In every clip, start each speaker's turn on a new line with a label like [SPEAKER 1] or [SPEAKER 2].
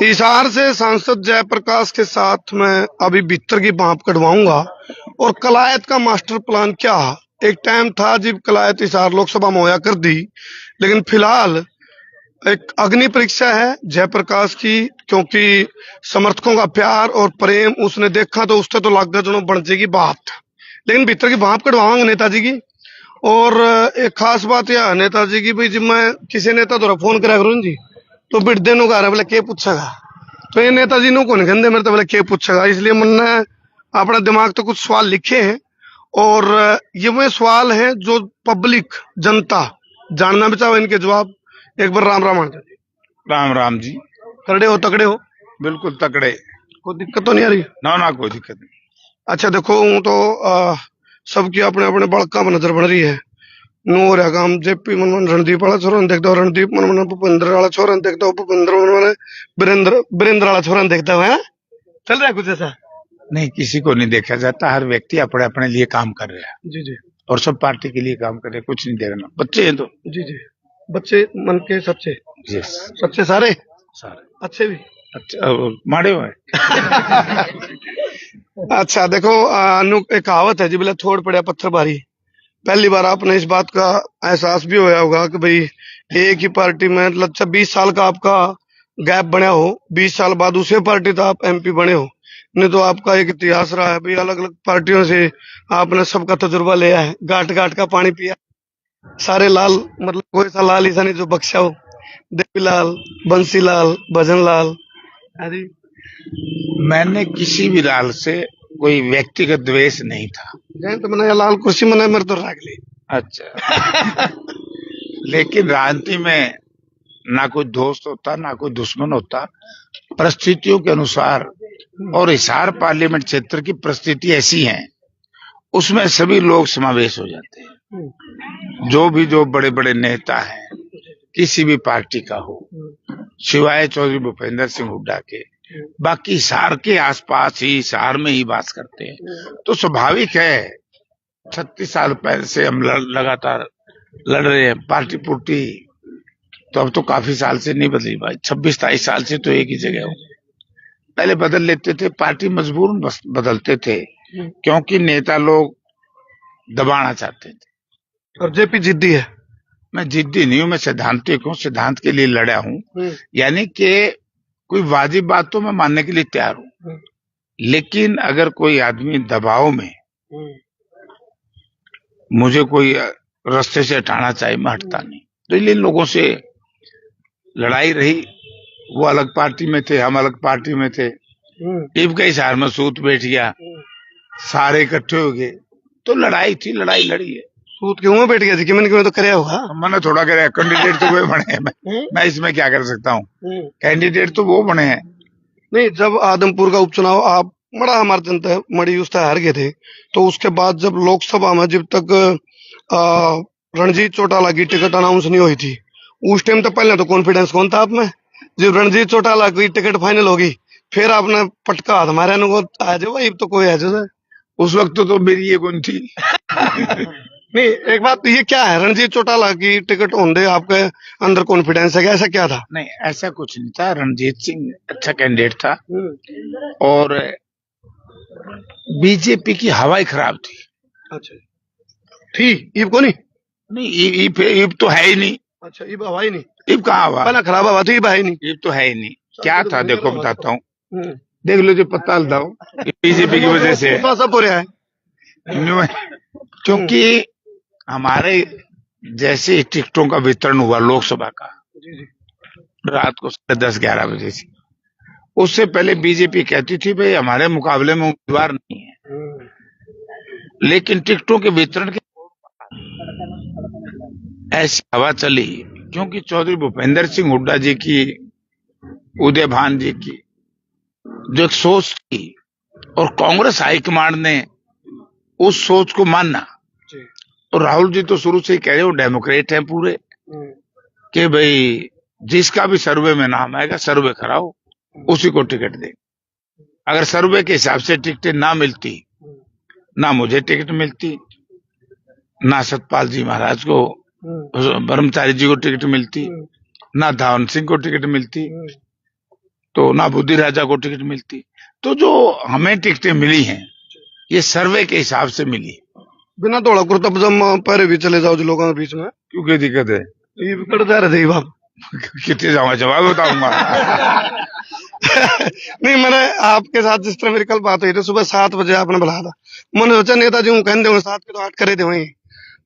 [SPEAKER 1] हिसार से सांसद जयप्रकाश के साथ मैं अभी भीतर की भाप कटवाऊंगा। और कलायत का मास्टर प्लान क्या है? एक टाइम था जब कलायत हिसार लोकसभा में होया कर दी, लेकिन फिलहाल एक अग्नि परीक्षा है जयप्रकाश की, क्योंकि समर्थकों का प्यार और प्रेम उसने देखा तो उससे तो लाग जनो बन जाएगी बात। लेकिन भीतर की भाप कटवाऊंगा नेताजी की। और एक खास बात यह है नेताजी की, भाई जब मैं किसी नेता द्वारा फोन करा करूँ जी, तो बिरदे नु कह बोले के पूछेगा, तो ये नेताजी नु कौन कहते मेरे तो बोले के पूछेगा। इसलिए मैंने अपना दिमाग तो कुछ सवाल लिखे हैं, और ये वे सवाल हैं जो पब्लिक जनता जानना भी चाहे इनके जवाब। एक बार राम राम आंटा जी।
[SPEAKER 2] राम राम जी।
[SPEAKER 1] करड़े हो तकड़े हो?
[SPEAKER 2] बिल्कुल तकड़े।
[SPEAKER 1] कोई दिक्कत तो नहीं आ रही?
[SPEAKER 2] ना कोई दिक्कत नहीं।
[SPEAKER 1] अच्छा देखो, हूं तो सबकी अपने अपने बड़का में नजर बन रही है। नो रहा काम जेपी मन मन रणदीप वाला छोरा देखता हूँ, रणदीप मन मन भूपेंद्र वाला छोरा देखता हूँ, भूपेंद्र मन मन वीरेंद्र वीरेंद्र वाला छोरा देखता हूँ। चल रहा है कुछ ऐसा?
[SPEAKER 2] नहीं, किसी को नहीं देखा जाता, हर व्यक्ति अपने अपने लिए काम कर रहा है
[SPEAKER 1] जी जी।
[SPEAKER 2] और सब पार्टी के लिए काम कर रहे हैं, कुछ नहीं देखना। बच्चे हैं तो
[SPEAKER 1] जी जी, बच्चे मन के सच्चे।
[SPEAKER 2] यस,
[SPEAKER 1] सच्चे सारे
[SPEAKER 2] सारे
[SPEAKER 1] अच्छे भी
[SPEAKER 2] अच्छा माड़े हुए।
[SPEAKER 1] अच्छा देखो, एक कहावत है जी, बोले थोड़ पड़ा पत्थर भारी। पहली बार आपने इस बात का एहसास भी होया होगा कि भाई एक ही पार्टी में मतलब 20 साल का आपका गैप बना हो, 20 साल बाद दूसरे पार्टी तो आप एमपी बने हो। नहीं तो आपका एक इतिहास रहा है भाई, अलग अलग पार्टियों से आपने सबका तजुर्बा लिया है, गाट गाट का पानी पिया। सारे लाल, मतलब कोई सा लाल ऐसा नहीं जो बख्शा हो। देवीलाल, बंसीलाल, भजनलाल आदि।
[SPEAKER 2] मैंने किसी भी लाल से कोई व्यक्तिगत द्वेष नहीं था।
[SPEAKER 1] तो मैंने लाल कुर्सी मैंने मेरे तो रख ली।
[SPEAKER 2] अच्छा। लेकिन राजनीति में ना कोई दोस्त होता ना कोई दुश्मन होता, परिस्थितियों के अनुसार। और हिसार पार्लियामेंट क्षेत्र की परिस्थिति ऐसी है, उसमें सभी लोग समावेश हो जाते हैं। जो बड़े बड़े नेता हैं किसी भी पार्टी का हो, सिवाय चौधरी भूपेंद्र सिंह हुड्डा के, बाकी हिसार के आसपास ही, हिसार में ही बात करते हैं। तो स्वाभाविक है, 36 साल पहले से हम लगातार लड़ रहे हैं। पार्टी पुर्टी तो अब तो काफी साल से नहीं बदली भाई, 26-23 साल से तो एक ही जगह हो। पहले बदल लेते थे, पार्टी मजबूरन बदलते थे, क्योंकि नेता लोग दबाना चाहते थे।
[SPEAKER 1] और जेपी जिद्दी है।
[SPEAKER 2] मैं जिद्दी नहीं हूं, मैं सिद्धांतिक हूँ, सिद्धांत के लिए लड़ा हूं। यानी कि कोई वाजिब बात तो मैं मानने के लिए तैयार हूं, लेकिन अगर कोई आदमी दबाव में मुझे कोई रास्ते से हटाना चाहे, मैं हटता नहीं। तो इसलिए लोगों से लड़ाई रही, वो अलग पार्टी में थे, हम अलग पार्टी में थे। टीम के हिसार में सूत बैठ गया, सारे इकट्ठे हो गए, तो लड़ाई थी, लड़ाई लड़ी है।
[SPEAKER 1] सूत क्यों में बैठ गया जी? कि मैंने तो कराया होगा।
[SPEAKER 2] मैंने थोड़ा कराया, कैंडिडेट तो वो बने हैं, मैं इसमें क्या कर सकता हूँ? कैंडिडेट तो वो बने हैं।
[SPEAKER 1] नहीं, जब आदमपुर का उपचुनाव आप बड़ा हमारी जनता मड़ी उस हार गए थे, तो उसके बाद जब लोकसभा में जब तक रणजीत चौटाला की टिकट अनाउंस नहीं हुई थी, उस टाइम तो पहले तो कॉन्फिडेंस कौन था आप में? जब रणजीत चौटाला की टिकट फाइनल होगी, फिर आपने पटका हाथ मारे आ जाओ भाई, तो कोई आ जाए।
[SPEAKER 2] उस वक्त तो मेरी ये कौन थी।
[SPEAKER 1] नहीं, एक बात ये क्या है, रणजीत चौटाला की टिकट होने आपके अंदर कॉन्फिडेंस है क्या? ऐसा क्या था?
[SPEAKER 2] नहीं, ऐसा कुछ नहीं था। रणजीत सिंह अच्छा कैंडिडेट था और बीजेपी की हवाई खराब थी।
[SPEAKER 1] अच्छा, ठीक ईब को नहीं
[SPEAKER 2] ईब तो है ही नहीं।
[SPEAKER 1] अच्छा, ईब हवा ही नहीं।
[SPEAKER 2] ईब कहाँ हवा?
[SPEAKER 1] पहला खराब हवा थी, ईब है ही नहीं।
[SPEAKER 2] ईब तो है ही नहीं। क्या था देखो, बताता हूँ, देख लो जो पता लगाओ, बीजेपी की वजह से
[SPEAKER 1] सब हो रहा है।
[SPEAKER 2] क्योंकि हमारे जैसे टिकटों का वितरण हुआ लोकसभा का रात को 10-11 बजे से, उससे पहले बीजेपी कहती थी भाई हमारे मुकाबले में उम्मीदवार नहीं है, लेकिन टिकटों के वितरण के ऐसी हवा चली, क्योंकि चौधरी भूपेंद्र सिंह हुड्डा जी की, उदय भान जी की जो एक सोच थी, और कांग्रेस हाईकमांड ने उस सोच को माना। और राहुल जी तो शुरू से ही कह रहे हो, डेमोक्रेट हैं पूरे, कि भाई जिसका भी सर्वे में नाम आएगा, सर्वे कराओ, उसी को टिकट दे। अगर सर्वे के हिसाब से टिकटें ना मिलती, ना मुझे टिकट मिलती, ना सतपाल जी महाराज को, ब्रह्मचारी जी को टिकट मिलती, ना धावन सिंह को टिकट मिलती, तो ना बुद्धि राजा को टिकट मिलती। तो जो हमें टिकटें मिली हैं ये सर्वे के हिसाब से मिली।
[SPEAKER 1] बिना धोला कुर्ता पजामा पहरे भी चले जाओ जो लोगों के बीच में,
[SPEAKER 2] क्यों क्या दिक्कत है?
[SPEAKER 1] ये कट जा रहे थे बाप।
[SPEAKER 2] कितने जाऊंगा जवाब बताऊंगा।
[SPEAKER 1] नहीं, मैंने आपके साथ जिस तरह मेरी कल बात हुई थी, सुबह 7 बजे आपने बुलाया था, मैंने सोचा नेताजी हूँ कहने देंगे 7 के तो 8 करे थे वहीं,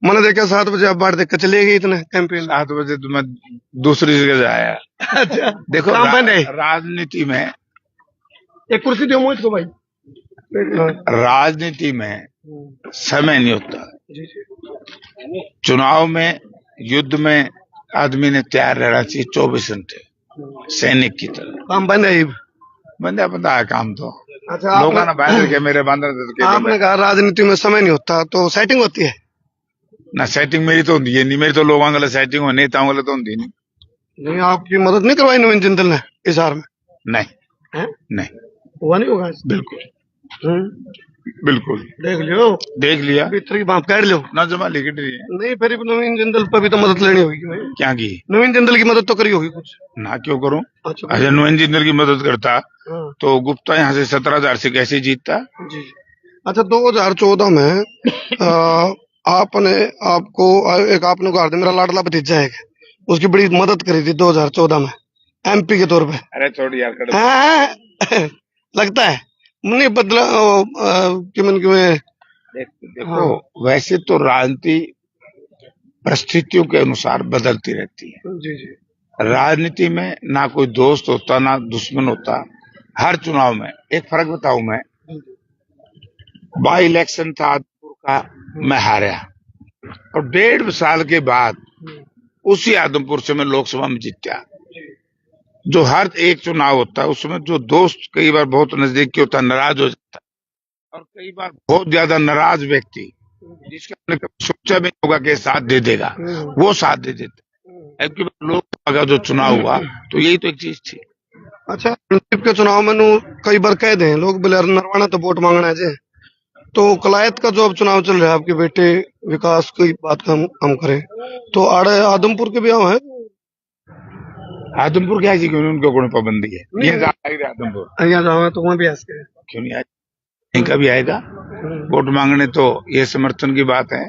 [SPEAKER 1] मैंने देखा 7 बजे आप बाढ़ देख कर चले गए इतने कैंपेन।
[SPEAKER 2] 7 बजे तो मैं दूसरी जगह जाया।
[SPEAKER 1] अच्छा,
[SPEAKER 2] देखो
[SPEAKER 1] काम बंद है।
[SPEAKER 2] राजनीति में
[SPEAKER 1] एक कुर्सी दो मुझको भाई।
[SPEAKER 2] राजनीति में समय नहीं होता।
[SPEAKER 1] जी जी।
[SPEAKER 2] चुनाव में, युद्ध में आदमी ने तैयार रहना चाहिए 24 घंटे, सैनिक की तरह।
[SPEAKER 1] काम बंद है।
[SPEAKER 2] बंदा बंदा है काम तो।
[SPEAKER 1] अच्छा,
[SPEAKER 2] लोग ना बाहर के मेरे बंदर
[SPEAKER 1] आपने कहा राजनीति में समय नहीं होता, तो सेटिंग होती है
[SPEAKER 2] ना? सेटिंग मेरी तो होती है नहीं, मेरी तो लोगों वाले सेटिंग हो, नेताओं वाले तो होती नहीं।
[SPEAKER 1] नहीं, आपकी मदद नहीं करवाई नवीन जिंदल ने इस हार में?
[SPEAKER 2] नहीं
[SPEAKER 1] है?
[SPEAKER 2] नहीं,
[SPEAKER 1] हुआ नहीं होगा।
[SPEAKER 2] बिल्कुल बिल्कुल। देख लिया
[SPEAKER 1] भीतर की बात काट लो
[SPEAKER 2] ना, जमा लिखट रही है।
[SPEAKER 1] नहीं, फिर भी नवीन जिंदल पर भी तो मदद लेनी होगी भाई।
[SPEAKER 2] क्या की?
[SPEAKER 1] नवीन जिंदल की मदद तो करी होगी कुछ
[SPEAKER 2] ना? क्यों करूं?
[SPEAKER 1] अच्छा,
[SPEAKER 2] अगर नवीन जिंदल की मदद करता
[SPEAKER 1] हाँ।
[SPEAKER 2] तो गुप्ता यहाँ से 17,000 से कैसे जीतता?
[SPEAKER 1] जी। अच्छा, 2014 में आपने आपने कहा था मेरा लाडला भतीजा है, उसकी बड़ी मदद करी थी 2014 में एमपी के तौर पे।
[SPEAKER 2] अरे छोड़ यार,
[SPEAKER 1] लगता है नहीं बदला क्यों?
[SPEAKER 2] देखो वैसे तो राजनीति परिस्थितियों के अनुसार बदलती रहती है।
[SPEAKER 1] जी जी।
[SPEAKER 2] राजनीति में ना कोई दोस्त होता ना दुश्मन होता। हर चुनाव में एक फर्क बताऊं मैं, बाई इलेक्शन था आदमपुर का, मैं हारा और 1.5 साल के बाद उसी आदमपुर से मैं लोकसभा में जीता। जो हर एक चुनाव होता है उसमें जो दोस्त कई बार बहुत नजदीकी होता है नाराज हो जाता है, और कई बार बहुत ज्यादा नाराज व्यक्ति जिसका हमने कभी सोचा भी नहीं होगा कि साथ दे देगा, वो साथ दे देता है। लोकसभा का जो चुनाव हुआ तो यही तो एक चीज थी।
[SPEAKER 1] अच्छा, रणदीप के चुनाव में कई बार कह दे लोग बोले नरवाना तो वोट मांगना है, तो कलायत का जो अब चुनाव चल रहा है, आपके बेटे विकास की बात का हम करें तो आड़े आदमपुर के भी है।
[SPEAKER 2] आदमपुर क्या जी, क्यों उनको कोई पाबंदी है? आदमपुर
[SPEAKER 1] यहाँ जाओ तो वहाँ भी ऐसे
[SPEAKER 2] क्यों नहीं आएगा? इनका भी आएगा वोट मांगने, तो ये समर्थन की बात है।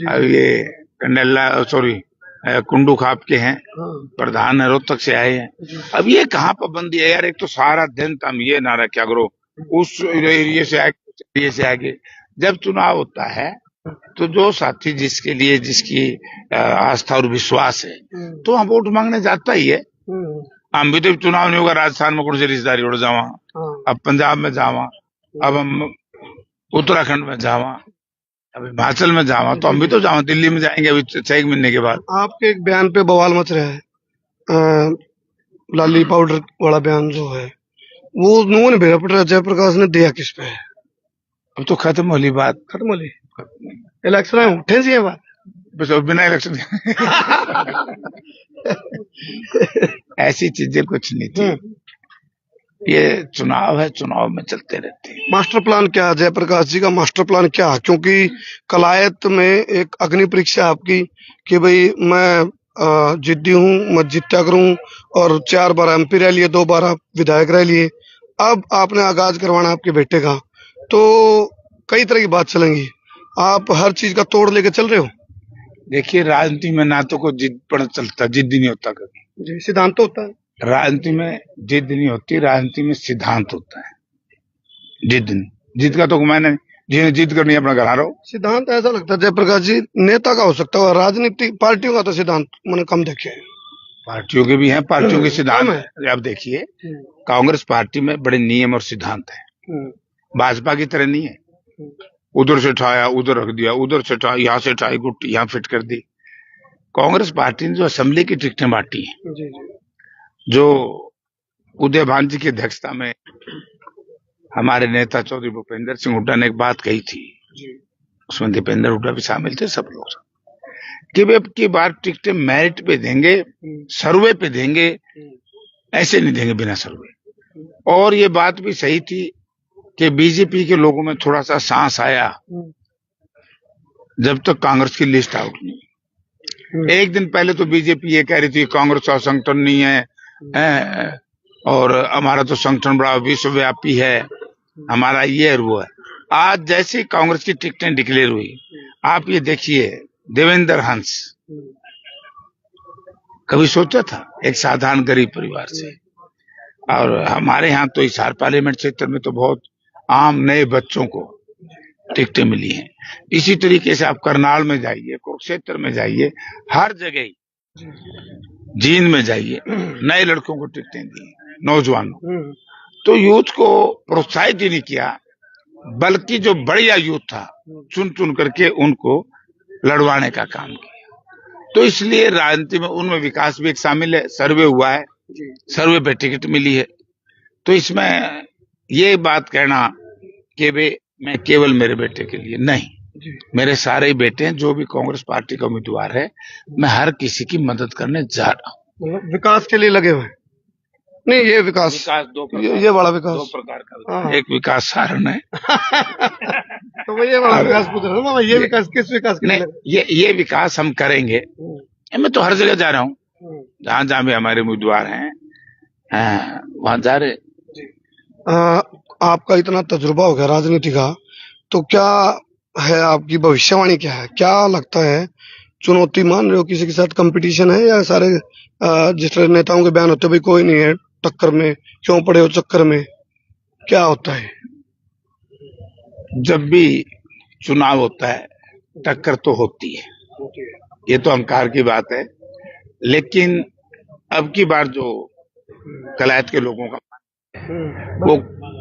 [SPEAKER 2] अब ये कंडेला सॉरी कुंडू खाप के हैं, प्रधान है, रोहतक से आए हैं। अब ये कहाँ पाबंदी है यार? एक तो सारा दिन हम ये नारा क्या करो उस एरिया से आगे से आगे। जब चुनाव होता है तो जो साथी जिसके लिए जिसकी आस्था और विश्वास है तो हम वोट मांगने जाता ही है। हम भी तो चुनाव नहीं होगा राजस्थान में कौन सी रिश्तेदारी उड़ जावा, अब पंजाब में जावा, अब हम उत्तराखंड में जावा, अब हिमाचल में जावा, तो हम भी तो जावा, दिल्ली में जाएंगे अभी 6 महीने के बाद।
[SPEAKER 1] आपके एक बयान पे बवाल मच रहा है, लाली पाउडर वाला बयान जो है वो उन्होंने भेजा पड़ रहा है, जयप्रकाश ने दिया किस पे है?
[SPEAKER 2] अब तो खत्म होली बात,
[SPEAKER 1] खत्म होली इलेक्शन में उठे जी बात,
[SPEAKER 2] बस बिना इलेक्शन ऐसी चीजें कुछ नहीं थी। ये चुनाव है, चुनाव में चलते रहते हैं।
[SPEAKER 1] मास्टर प्लान क्या है जयप्रकाश जी का? मास्टर प्लान क्या है? क्योंकि कलायत में एक अग्नि परीक्षा आपकी कि भाई मैं जिद्दी हूँ, मैं जित्या करूँ, और 4 बार एमपी रह लिए, 2 बार आप विधायक रह लिए, अब आपने आगाज करवाना आपके बेटे का, तो कई तरह की बात चलेंगी। आप हर चीज का तोड़ लेके चल रहे हो।
[SPEAKER 2] देखिए राजनीति में ना तो कोई जिद पर चलता, जिद नहीं होता कभी
[SPEAKER 1] जी, सिद्धांत तो होता है।
[SPEAKER 2] राजनीति में जिद नहीं होती, राजनीति में सिद्धांत होता है, जिद नहीं। जिद का तो मैंने जिन्हें जिद करनी है अपना घर रहो।
[SPEAKER 1] सिद्धांत ऐसा लगता है जयप्रकाश जी नेता का हो सकता है, राजनीतिक पार्टियों का तो सिद्धांत मैंने कम देखे हैं।
[SPEAKER 2] पार्टियों के भी हैं, पार्टियों के सिद्धांत है। आप देखिए कांग्रेस पार्टी में बड़े नियम और सिद्धांत है, भाजपा की तरह नहीं है। उधर से उठाया उधर रख दिया, उधर से उठाया यहाँ से उठाई गुट्टी यहाँ फिट कर दी। कांग्रेस पार्टी ने जो असेंबली की टिकटें बांटी हैं, जो उदय भान जी की अध्यक्षता में हमारे नेता चौधरी भूपेंद्र सिंह हुड्डा ने एक बात कही थी, उसमें दीपेंद्र हुड्डा भी शामिल थे, सब लोग, कि वे अब की बार टिकटें मेरिट पे देंगे, सर्वे पे देंगे, ऐसे नहीं देंगे बिना सर्वे। और ये बात भी सही थी कि बीजेपी के लोगों में थोड़ा सा सांस आया जब तक कांग्रेस की लिस्ट आउट नहीं। एक दिन पहले तो बीजेपी ये कह रही थी कांग्रेस का संगठन नहीं है, और हमारा तो संगठन बड़ा विश्वव्यापी है, हमारा ये और वो है। आज जैसे ही कांग्रेस की टिकटें डिक्लेयर हुई, आप ये देखिए, देवेंद्र हंस, कभी सोचा था एक साधारण गरीब परिवार से, और हमारे यहाँ तो हिसार पार्लियामेंट क्षेत्र में तो बहुत आम नए बच्चों को टिकटें मिली हैं। इसी तरीके से आप करनाल में जाइए, कुरुक्षेत्र में जाइए, हर जगह, जींद में जाइए, नए लड़कों को टिकटें दी, नौजवानों। तो यूथ को प्रोत्साहित ही नहीं किया, बल्कि जो बढ़िया यूथ था चुन चुन करके उनको लड़वाने का काम किया। तो इसलिए राजनीति में उनमें विकास भी एक शामिल है। सर्वे हुआ है, सर्वे पे टिकट मिली है। तो इसमें ये बात कहना कि मैं केवल मेरे बेटे के लिए नहीं, मेरे सारे ही बेटे हैं, जो भी कांग्रेस पार्टी का उम्मीदवार है, मैं हर किसी की मदद करने जा रहा हूँ।
[SPEAKER 1] विकास के लिए लगे हुए हैं। नहीं, ये विकास
[SPEAKER 2] दो प्रकार,
[SPEAKER 1] ये वाला विकास,
[SPEAKER 2] दो प्रकार का, एक विकास सारण है।
[SPEAKER 1] तो मैं ये वाला विकास पूछ रहा हूँ, ये विकास किस विकास के लिए?
[SPEAKER 2] ये विकास हम करेंगे। मैं तो हर जगह जा रहा हूँ, जहां जहां भी हमारे उम्मीदवार हैं, वहां जा रहे।
[SPEAKER 1] आपका इतना तजुर्बा हो गया राजनीति का, तो क्या है आपकी भविष्यवाणी, क्या है, क्या लगता है? चुनौती मान रहे हो? किसी के साथ कंपटीशन है, या सारे जिस तरह नेताओं के बयान होते भाई कोई नहीं है टक्कर में, क्यों पड़े हो चक्कर में, क्या होता है?
[SPEAKER 2] जब भी चुनाव होता है टक्कर तो होती है, ये तो अहंकार की बात है। लेकिन अब की बार जो कलायत के लोगों का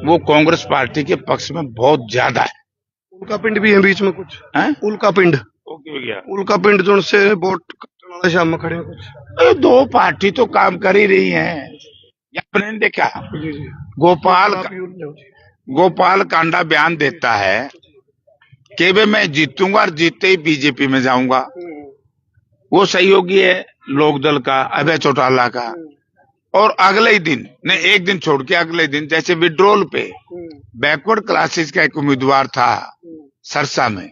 [SPEAKER 2] वो कांग्रेस पार्टी के पक्ष में बहुत ज्यादा है।
[SPEAKER 1] उल्का पिंड भी है बीच में कुछ
[SPEAKER 2] है?
[SPEAKER 1] उल्का पिंड, उल्का पिंड जो से वोट शाम में खड़े हैं कुछ।
[SPEAKER 2] दो पार्टी तो काम कर ही रही हैं। आपने देखा, गोपाल कांडा बयान देता है कि वे मैं जीतूंगा और जीतते ही बीजेपी में जाऊंगा। वो सहयोगी है लोकदल का, अभय चौटाला का, और अगले ही दिन, नहीं एक दिन छोड़ के अगले दिन, जैसे विड्रॉल पे बैकवर्ड क्लासेस का एक उम्मीदवार था सरसा में,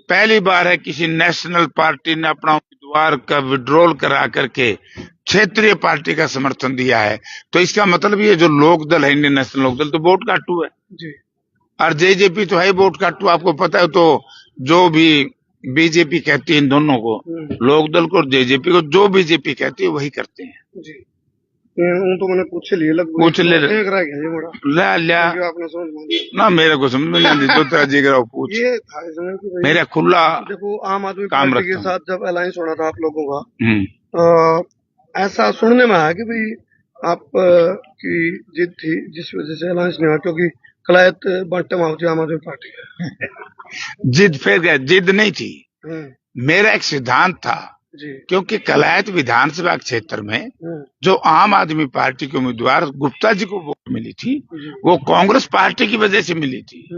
[SPEAKER 2] पहली बार है किसी नेशनल पार्टी ने अपना उम्मीदवार का विड्रॉल करा करके क्षेत्रीय पार्टी का समर्थन दिया है। तो इसका मतलब ये जो लोकदल है, इंडियन नेशनल लोकदल, तो वोट काटू है जी। और जेजेपी तो है वोट काटू, आपको पता है। तो जो भी बीजेपी कहती है इन दोनों को, लोकदल को और जेजेपी को, जो बीजेपी कहती है वही करते हैं जी।
[SPEAKER 1] तो मैंने पूछ ले
[SPEAKER 2] ना, मेरे को समझ में नहीं, जो तेरा जिगरा पूछ।
[SPEAKER 1] ये था इसमें कि
[SPEAKER 2] मेरा खुला,
[SPEAKER 1] देखो आम आदमी पार्टी के साथ जब अलायंस होना था आप लोगों का, ऐसा सुनने में आया कि भाई आप की जिद थी जिस वजह से अलायंस नहीं हुआ, क्योंकि कलायत बंटम आउट आम आदमी पार्टी का।
[SPEAKER 2] जिद फिर गया, जिद नहीं थी, मेरा एक सिद्धांत था जी। क्योंकि कलायत विधानसभा क्षेत्र में जो आम आदमी पार्टी के उम्मीदवार गुप्ता जी को वोट मिली थी, वो कांग्रेस पार्टी की वजह से मिली थी,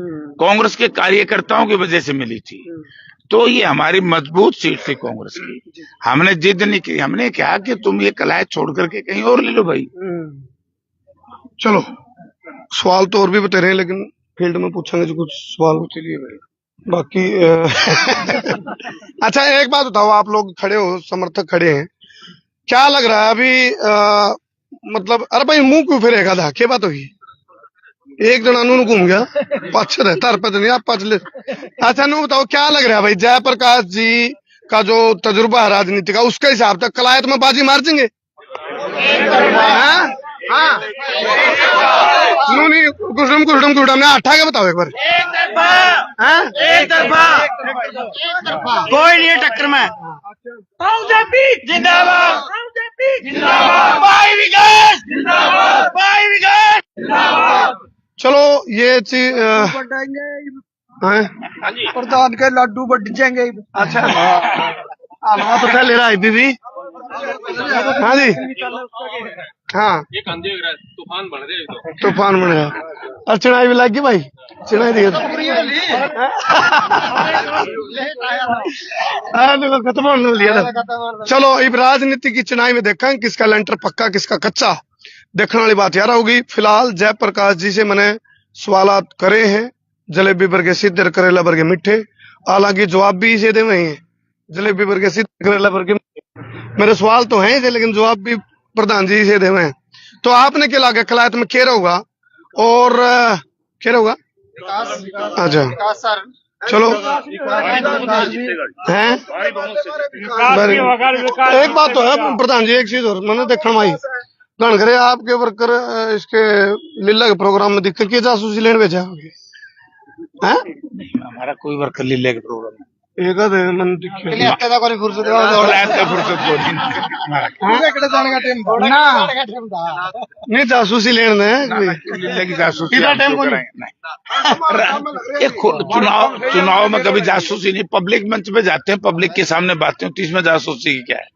[SPEAKER 2] कांग्रेस के कार्यकर्ताओं की वजह से मिली थी। तो ये हमारी मजबूत सीट थी कांग्रेस की। हमने जिद नहीं की, हमने कहा कि तुम ये कलायत छोड़ करके कहीं और ले लो भाई।
[SPEAKER 1] चलो, सवाल तो और भी बता रहे हैं, लेकिन फील्ड में पूछेंगे जो कुछ सवाल पूछ लिए भाई बाकी। अच्छा, एक बात बताओ, आप लोग खड़े हो, समर्थक खड़े हैं, क्या लग रहा है अभी? मतलब अरे भाई मुंह क्यों फिरेगा था, क्या बात होगी? एक जना नू घूम गया पाछ रहता पता नहीं आप पाछ ले। अच्छा, नू बताओ क्या लग रहा है भाई, जयप्रकाश जी का जो तजुर्बा है राजनीति का, उसके हिसाब से कलायत में बाजी मार देंगे? नहीं, कुछ ने अट्ठा के बताओ एक बार।
[SPEAKER 3] एक तरफा कोई नहीं है टक्कर में। जिंदाबाद, भाई विकास जिंदाबाद, भाई विकास जिंदाबाद।
[SPEAKER 1] चलो, ये चीज
[SPEAKER 3] प्रधान के लड्डू बढ़ जाएंगे।
[SPEAKER 1] अच्छा, तो ले रहा है दीदी। हाँ जी, हाँ,
[SPEAKER 4] तूफान बन रहा,
[SPEAKER 1] तूफान बन गया। और चिड़ाई भी लग गई भाई, चिड़ाई देखो खत्म होने लिया था। चलो, अब राजनीति की चिनाई में देखा किसका लेंटर पक्का किसका कच्चा, देखने वाली बात यार होगी। फिलहाल जयप्रकाश जी से मैंने सवाल करे हैं, जलेबी बर्गे सीधे, करेला बर्गे मीठे। हालांकि जवाब भी सीधे में ही है, जलेबी बर्गे सीधे, करेला बर्गे। मेरे सवाल तो हैं, लेकिन जवाब भी प्रधान जी सीधे में है। तो आपने क्या लगा कलायत में क्या होगा और क्या होगा? अच्छा चलो हैं एक बात तो है प्रधान जी, एक चीज और मैंने देखा भाई गण करे आपके वर्कर इसके लीला के प्रोग्राम में दिक्कत की जासूसी लेने भेजा हैं?
[SPEAKER 2] हमारा कोई वर्कर लीले के प्रोग्राम में
[SPEAKER 1] एक आधे मैंने दिखे
[SPEAKER 2] फुर्सत को
[SPEAKER 1] नहीं जासूसी लेने दें
[SPEAKER 2] लीले की जासूसी
[SPEAKER 1] इतना
[SPEAKER 2] हम
[SPEAKER 1] टाइम
[SPEAKER 2] क्यों
[SPEAKER 1] कौन-
[SPEAKER 2] कराएंगे? नहीं। ये चुनाव में कभी जासूसी नहीं, पब्लिक मंच पे जाते हैं, पब्लिक के सामने बातें होती, इसमें जासूसी की क्या है?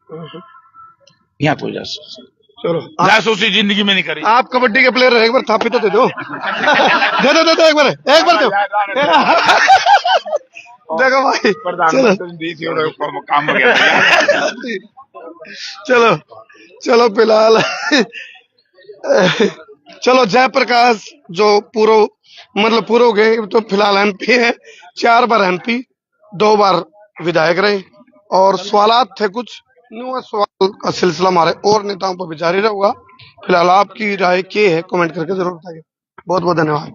[SPEAKER 2] यहाँ कोई जासूसी
[SPEAKER 1] चलो
[SPEAKER 2] जासूसी जिंदगी में नहीं करी।
[SPEAKER 1] आप कबड्डी के प्लेयर एक बार थापी तो दे दो दे दो एक बार दो देखो भाई चलो
[SPEAKER 2] प्रधानमंत्री काम हो गया।
[SPEAKER 1] चलो चलो फिलहाल चलो जयप्रकाश जो पूरा मतलब पूरा हो गए तो फिलहाल एमपी है, 4 बार एमपी, 2 बार विधायक रहे और सवालात थे कुछ न्यू सवाल का सिलसिला हमारे और नेताओं पर भी जारी रहेगा। फिलहाल आपकी राय क्या है कमेंट करके जरूर बताइए। बहुत बहुत धन्यवाद।